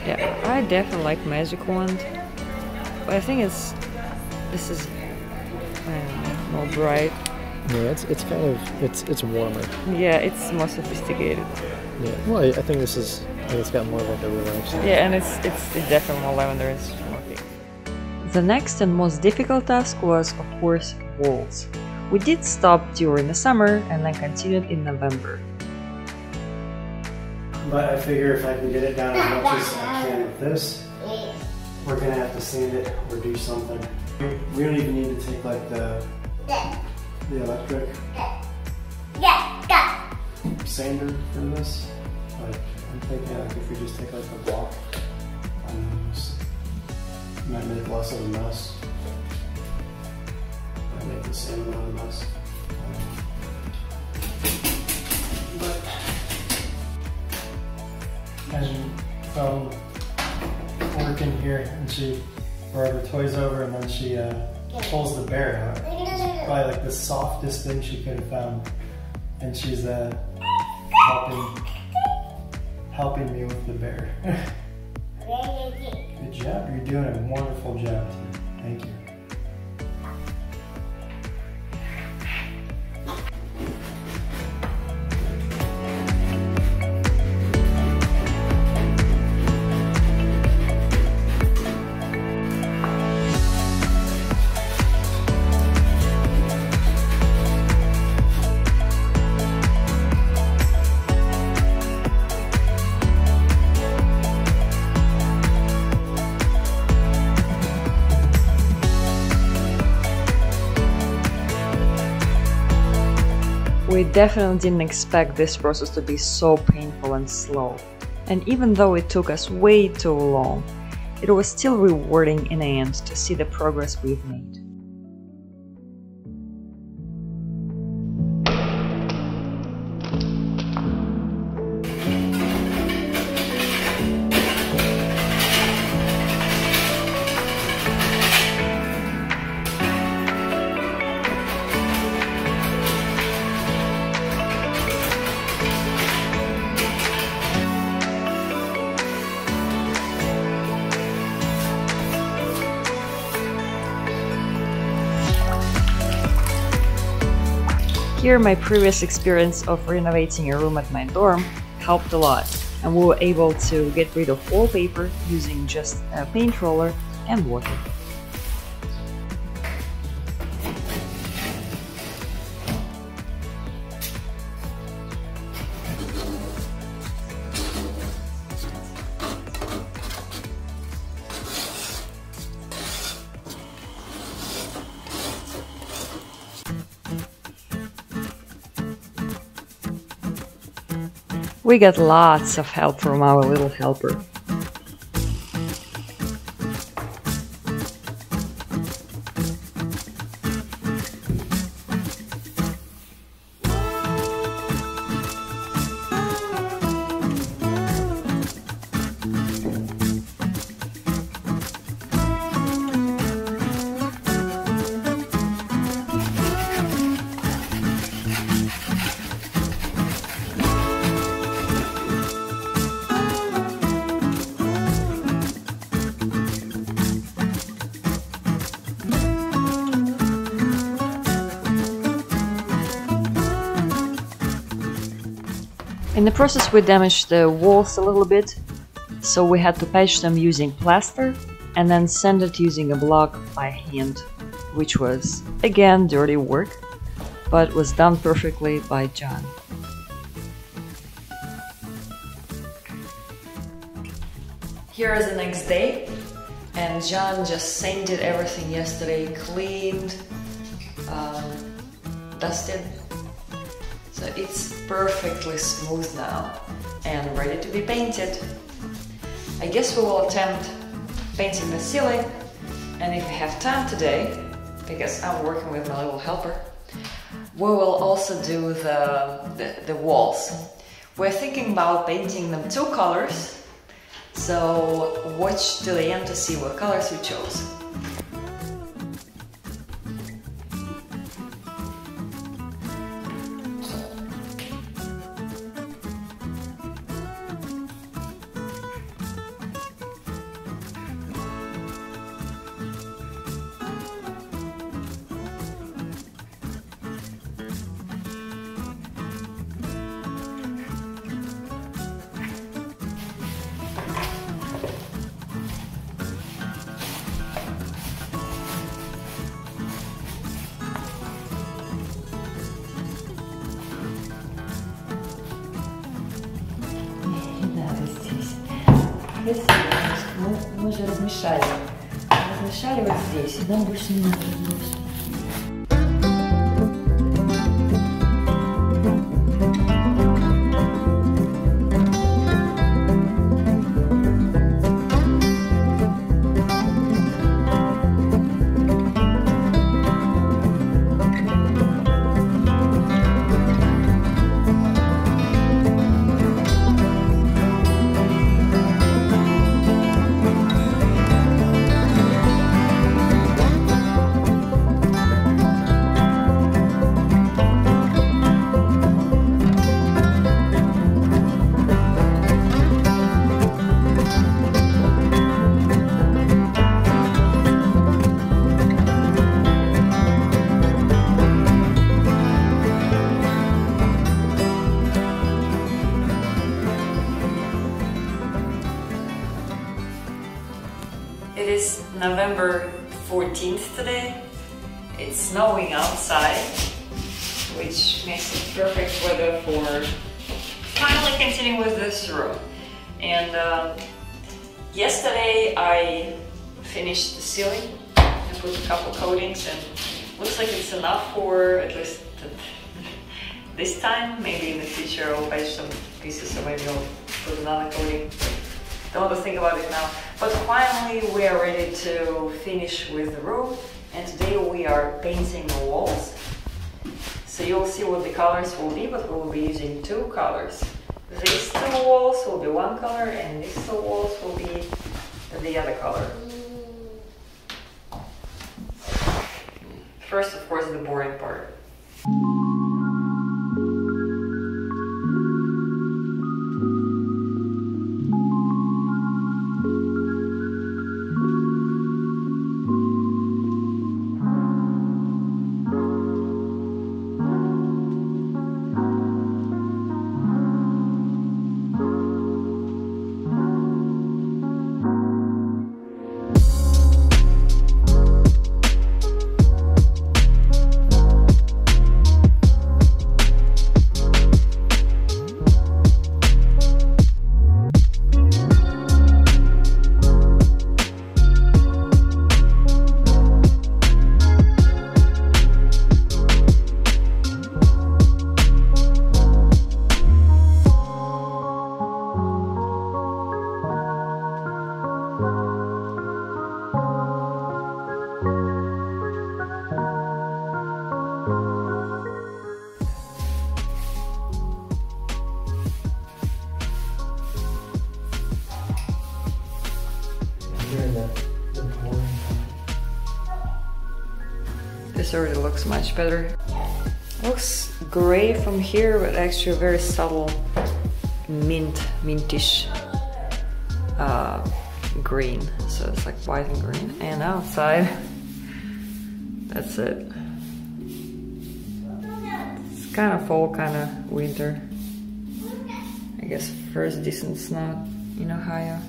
Yeah, I definitely like magic wand, but I think this is more bright. Yeah, it's kind of it's warmer. Yeah, it's more sophisticated. Yeah, well, I think this is. I think it's got more of like a relaxing. Yeah, and it's definitely more lavender. It's more pink. The next and most difficult task was, of course, walls. We did stop during the summer and then continued in November. But I figure if I can get it down as much as I can with this, we're gonna have to sand it or do something. We don't even need to take like the electric sander for this. Like I'm thinking like if we just take like a block, might make less of a mess. Might make the sand not a mess. But imagine phone working here and she brought her toys over and then she pulls the bear out. It's probably like the softest thing she could have found. And she's helping me with the bear. Good job, you're doing a wonderful job. Thank you. We definitely didn't expect this process to be so painful and slow. And even though it took us way too long, it was still rewarding in the end to see the progress we've made. Here, my previous experience of renovating a room at my dorm helped a lot, and we were able to get rid of wallpaper using just a paint roller and water. We got lots of help from our little helper. In the process we damaged the walls a little bit, so we had to patch them using plaster and then sand it using a block by hand, which was again dirty work, but was done perfectly by John. Here is the next day, and John just sanded everything yesterday, cleaned, dusted. So it's perfectly smooth now and ready to be painted. I guess we will attempt painting the ceiling, and if we have time today, because I'm working with my little helper, we will also do the walls. We're thinking about painting them 2 colors, so watch till the end to see what colors we chose. Мы же размешали. Размешали вот здесь. Нам больше не надо размешать. It is November 14th today. It's snowing outside, which makes it perfect weather for finally continuing with this room. And yesterday I finished the ceiling. I put a couple coatings and looks like it's enough for at least this time. Maybe in the future I'll patch some pieces, or maybe I'll put another coating. Don't want to think about it now. But finally we are ready to finish with the room, and today we are painting the walls. So you'll see what the colors will be, but we will be using two colors. These two walls will be one color and these two walls will be the other color. First, of course, the boring part. This already looks much better. Looks gray from here, but actually very subtle mintish green. So it's like white and green. And outside, that's it. It's kind of fall, kind of winter. I guess first decent snow in Ohio.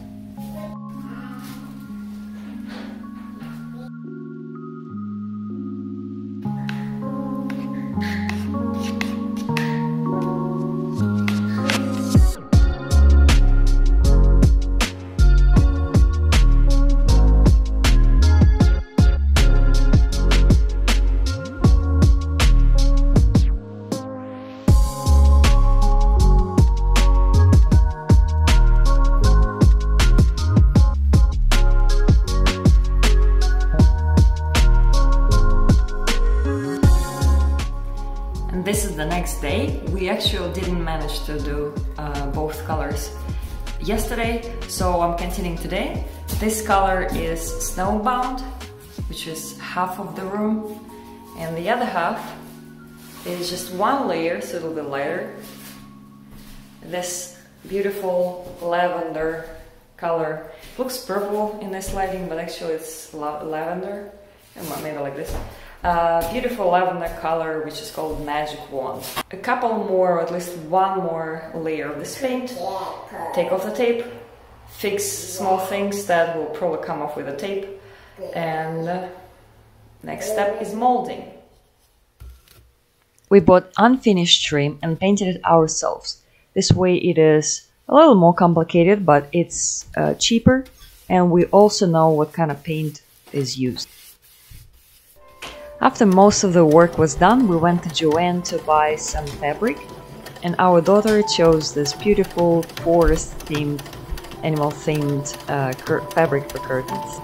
This is the next day. We actually didn't manage to do both colors yesterday, so I'm continuing today. This color is snowbound, which is half of the room, and the other half is just one layer, so it'll be lighter. This beautiful lavender color. It looks purple in this lighting, but actually it's lavender. Maybe like this. Beautiful lavender color, which is called Magic Wand. A couple more, or at least one more layer of this paint. Take off the tape, fix small things that will probably come off with the tape, and next step is molding. We bought unfinished trim and painted it ourselves. This way it is a little more complicated, but it's cheaper and we also know what kind of paint is used. After most of the work was done, we went to Joann to buy some fabric, and our daughter chose this beautiful forest-themed, animal-themed fabric for curtains.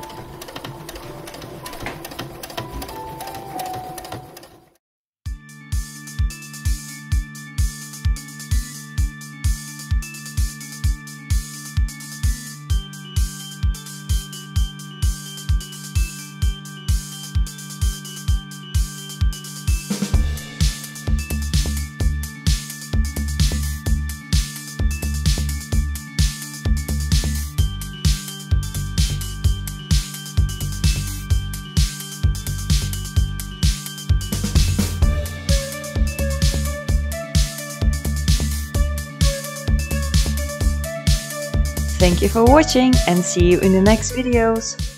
Thank you for watching and see you in the next videos!